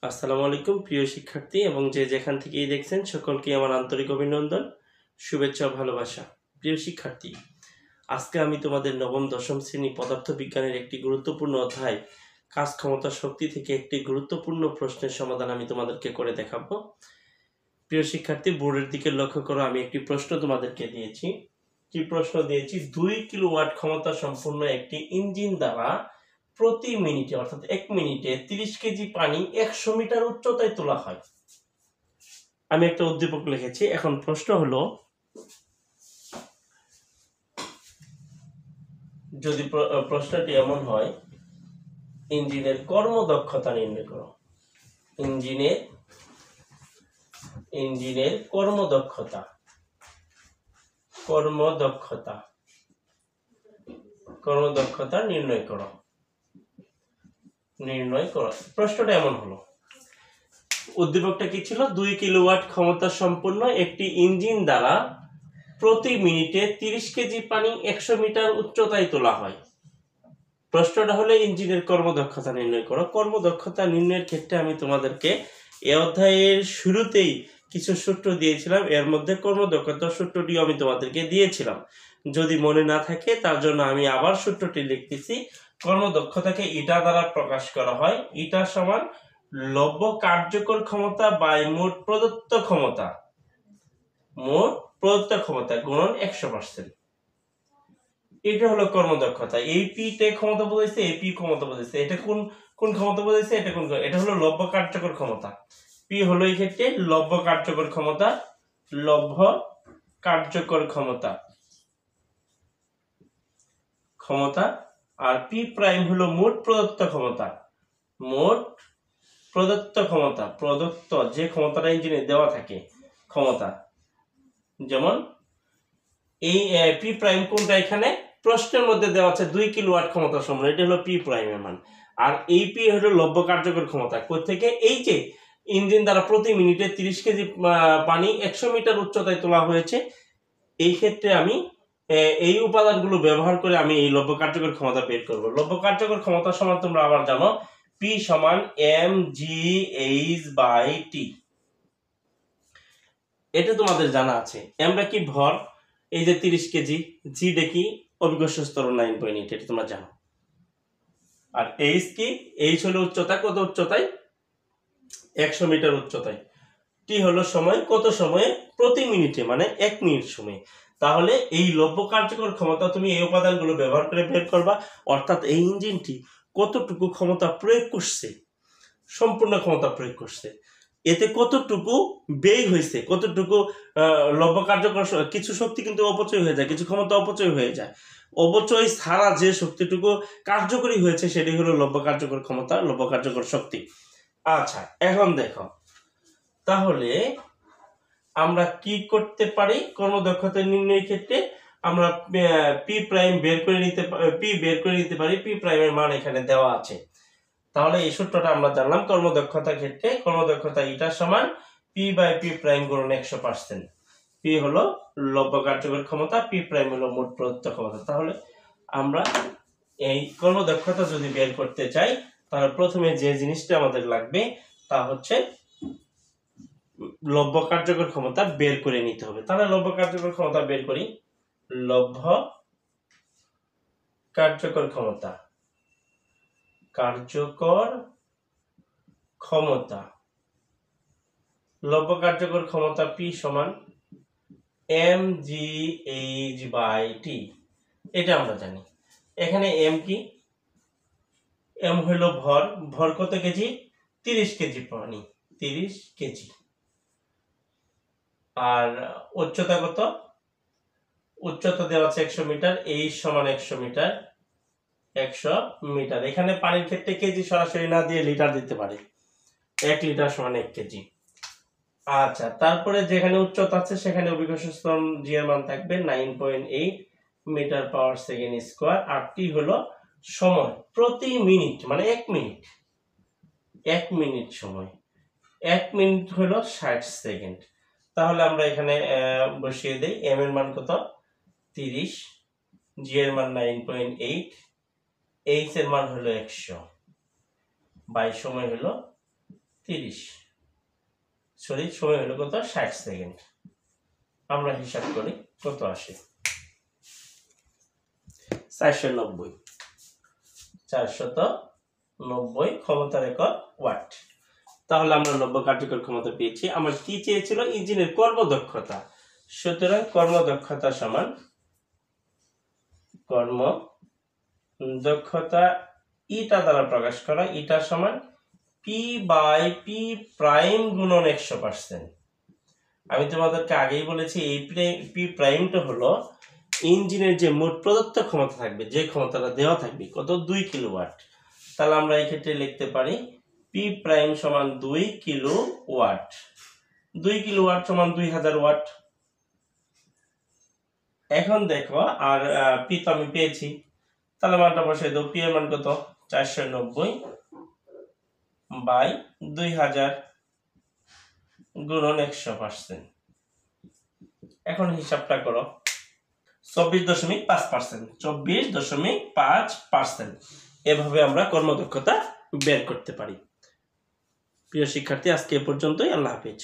আসসালামু আলাইকুম প্রিয় শিক্ষার্থী এবং যে যেখান থেকেই দেখছেন সকলকে আমার আন্তরিক অভিনন্দন, শুভেচ্ছা ও ভালোবাসা। প্রিয় শিক্ষার্থী, আজকে আমি তোমাদের নবম দশম শ্রেণী পদার্থবিজ্ঞানের একটি গুরুত্বপূর্ণ অধ্যায় কাজ ক্ষমতা শক্তি থেকে একটি গুরুত্বপূর্ণ প্রশ্নের সমাধান আমি তোমাদেরকে করে দেখাবো। প্রিয় শিক্ষার্থী, বোর্ডের দিকে লক্ষ্য করো, আমি একটি প্রশ্ন তোমাদেরকে দিয়েছি। কি প্রশ্ন দিয়েছি? 2 কিলোওয়াট ক্ষমতা সম্পন্ন একটি ইঞ্জিন দ্বারা প্রতি মিনিটে অর্থাৎ 1 মিনিটে 30 কেজি পানি 100 মিটার উচ্চতায় তোলা হয়। আমি একটা উদ্দীপক লিখেছি। এখন প্রশ্ন হলো, যদি প্রশ্নটি এমন হয়, ইঞ্জিনের কর্মদক্ষতা নির্ণয় করো। ইঞ্জিনের কর্মদক্ষতা নির্ণয় করো। প্রশ্নটা এমন হলো, উদ্দীপকটা কি ছিল? 2 কিলোওয়াট ক্ষমতা সম্পন্ন একটি ইঞ্জিন দ্বারা প্রতি মিনিটে 30 কেজি পানি 100 মিটার উচ্চতায় তোলা হয়। প্রশ্নটা হলো ইঞ্জিনের কর্মদক্ষতা নির্ণয় করো। কর্মদক্ষতা নির্ণয়ের ক্ষেত্রে আমি তোমাদেরকে এই অধ্যায়ের শুরুতেই কিছু সূত্র দিয়েছিলাম। এর মধ্যে কর্মদক্ষতার সূত্রটিও আমি তোমাদেরকে দিয়েছিলাম। যদি মনে না থাকে তার জন্য আমি আবার সূত্রটি লিখতেছি। কর্মদক্ষতাকে ইটা দ্বারা প্রকাশ করা হয়। ইটা সমান লব্য কার্যকর ক্ষমতা বাই মোট প্রদত্ত ক্ষমতা গুণন 100%। এটা হলো কর্মদক্ষতা। এই পি তে ক্ষমতা বোঝাইছে, এই পি ক্ষমতা বোঝাইছে। এটা কোন ক্ষমতা বোঝাইছে? এটা হলো লব্য কার্যকর ক্ষমতা। পি হলো এই ক্ষেত্রে লব্য কার্যকর ক্ষমতা আর পি প্রাইম হলো মোট প্রদত্ত প্রদত্ত যে ক্ষমতাটা ইঞ্জিনে দেওয়া থাকে ক্ষমতা। যেমন এই পি প্রাইম কোনটা? এখানে প্রশ্নের মধ্যে দেওয়া আছে 2 কিলোওয়াট ক্ষমতা সম্পন্ন, এটা হলো পি প্রাইমের মান। আর এই পি হলো লব্য কার্যকর ক্ষমতা। কোথা থেকে? এই যে ইঞ্জিন দ্বারা প্রতি মিনিটে 30 কেজি পানি 100 মিটার উচ্চতায় তোলা হয়েছে, এই ক্ষেত্রে আমি এই উপাদানগুলো ব্যবহার করে আমি এই লব্য কার্যকর ক্ষমতা বের করব। লব্য কার্যকর ক্ষমতা সমান তোমরা আবার জানো, পি সমান mgh/t। এটা তোমাদের জানা আছে। আমরা কি ভর, এই যে 30 কেজি, জি দেখি অভিকর্ষ স্তরণ 9.8, এটা তোমরা জানো। আর এইচ কি? এইচ হলো উচ্চতা, কত উচ্চতায়? 100 মিটার উচ্চতায়। টি হলো সময়, কত সময়ে? প্রতি মিনিটে, মানে 1 মিনিট সময়ে। তাহলে এই লব্য কার্যকর ক্ষমতা তুমি এই উপাদানগুলো ব্যবহার করে বের করবা। অর্থাৎ এই ইঞ্জিনটি কতটুকু ক্ষমতা প্রয়োগ করছে, সম্পূর্ণ ক্ষমতা প্রয়োগ করছে, এতে কতটুকু ব্যয় হয়েছে, কতটুকু লব্য কার্যকর। কিছু শক্তি কিন্তু অপচয় হয়ে যায়, কিছু ক্ষমতা অপচয় হয়ে যায়। অপচয় ছাড়া যে শক্তিটুকু কার্যকরী হয়েছে সেটি হলো লব্য কার্যকর ক্ষমতা, লব্য কার্যকর শক্তি। আচ্ছা, এখন দেখো তাহলে আমরা কি করতে পারি কর্মদক্ষতা নির্ণয়ের ক্ষেত্রে? আমরা পি বের করে নিতে পারি। পি প্রাইমের মান এখানে দেওয়া আছে। তাহলে এই সূত্রটা আমরা জানলাম। কর্মদক্ষতার ক্ষেত্রে কর্মদক্ষতা ইটা সমান পি বাই পি প্রাইম গুণন 100%। পি হলো লব্য কার্যকর ক্ষমতা, পি প্রাইম হলো মোট প্রদত্ত ক্ষমতা। তাহলে আমরা এই কর্মদক্ষতা যদি বের করতে চাই, তাহলে প্রথমে যে জিনিসটা আমাদের লাগবে তা হচ্ছে লব্য কার্যকর ক্ষমতা বের করে নিতে হবে। তাহলে লব্য কার্যকর ক্ষমতা বের করি। লব্য কার্যকর ক্ষমতা লব্য কার্যকর ক্ষমতা পি সমান mgh/t, এটা আমরা জানি। এখানে এম কি? এম হলো ভর কত কেজি? 30 কেজি পানি, 30 কেজি। আর উচ্চতা কত? উচ্চতা দেওয়া আছে 100 মিটার। এইচ সমান 100 মিটার। এখানে পানির ক্ষেত্রে কেজি সরাসরি না দিয়ে লিটার দিতে পারে। 1 লিটার সমান 1 কেজি। আচ্ছা, তারপরে যেখানে উচ্চতা আছে সেখানে অভিকর্ষ স্তরণ জি এর মান থাকবে 9.8 মিটার পাওয়ার সেকেন্ড স্কয়ার। আর টি হলো সময় প্রতি মিনিট, মানে 1 মিনিট সময়। 1 মিনিট হলো 60 সেকেন্ড। তাহলে আমরা এখানে বসিয়ে দেই। এম এর মান কত? 30, জি এর মান 9.8, এইচ এর মান হলো 100, বাই সময় হলো 30 সরি সময় হলো কত 60 সেকেন্ড। আমরা হিসাব করি কত আসে 490 490 ক্ষমতার একক ওয়াট। তাহলে আমরা 90 কার্যকর ক্ষমতা পেয়েছি। আমার কি চেয়েছিল ইঞ্জিনের কর্মদক্ষতা, সুতরাং কর্মদক্ষতা সমান কর্মদক্ষতা ইটা দ্বারা প্রকাশ করা, ইটা সমান পি বাই পি প্রাইম গুণন 100%। আমি তোমাদেরকে আগেই বলেছি এই পি প্রাইমটা হলো ইঞ্জিনের যে মোট প্রদত্ত ক্ষমতা থাকবে, যে ক্ষমতাটা দেওয়া থাকবে কত 2 কিলোওয়াট। তাহলে আমরা এই ক্ষেত্রে লিখতে পারি পি প্রাইম সমান 2 কিলোওয়াট। 2 কিলোওয়াট সমান 2000 ওয়াট। এখন দেখো আর পি তো আমি পেয়েছি, তাহলে মানটা বসাই দাও। পি এর মান কত 490 বাই 2000 গুণন 100%। এখন হিসাবটা করো 24.5%, 24.5%। এভাবে আমরা কর্মদক্ষতা বের করতে পারি। প্রিয় শিক্ষার্থী, আজকে এ পর্যন্তই। আল্লাহ হাফেজ।